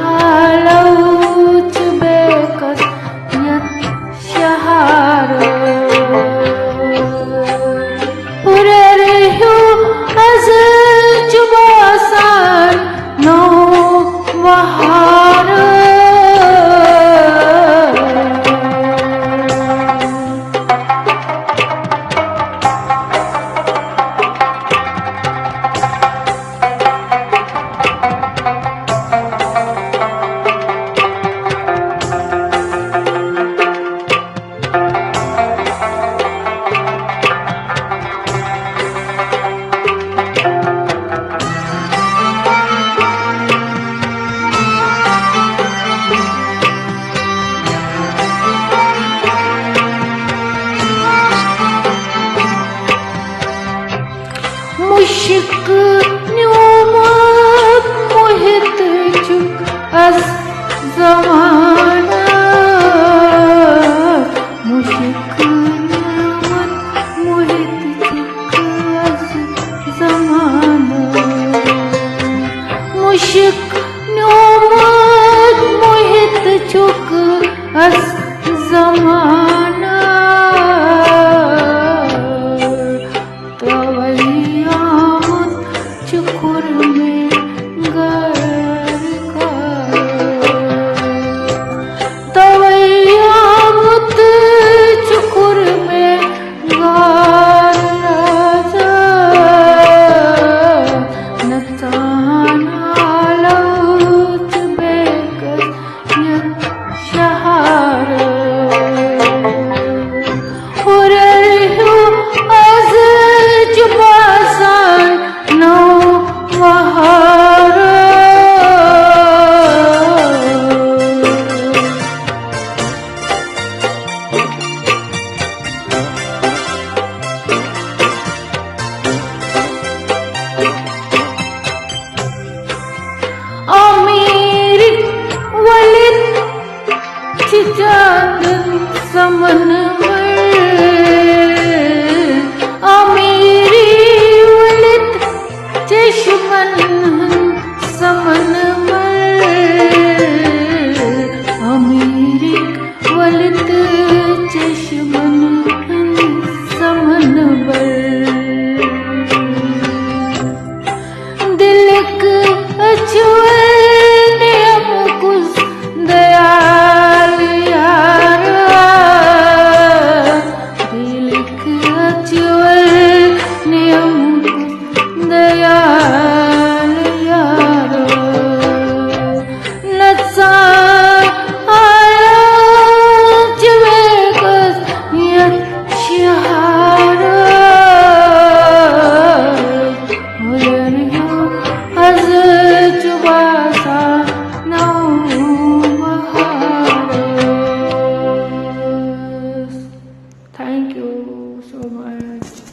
نالوت بكت يتشهر ورريو أزج باسان نو وهار मुश्क न्यूमत मोहित चुक अस ज़माना मुश्क न्यूमत मोहित चुक अस ज़माना मुश्क न्यूमत मोहित चुक अस ज़माना चुकुर में गर का तवैयामत चुकुर में गर राजा नताना लौत बेकस यशहार हुररियो अज जुबासान नो अमीरी वलिद चिचांदन समन अमीरी वलिद चश्मन समन अमीरी वलिद चश्मन समन दिलक अचुए दयाल यारा दिलक अचुए नियम दयाल यारा नचा आया जवेगस यशहारा Thank you so much.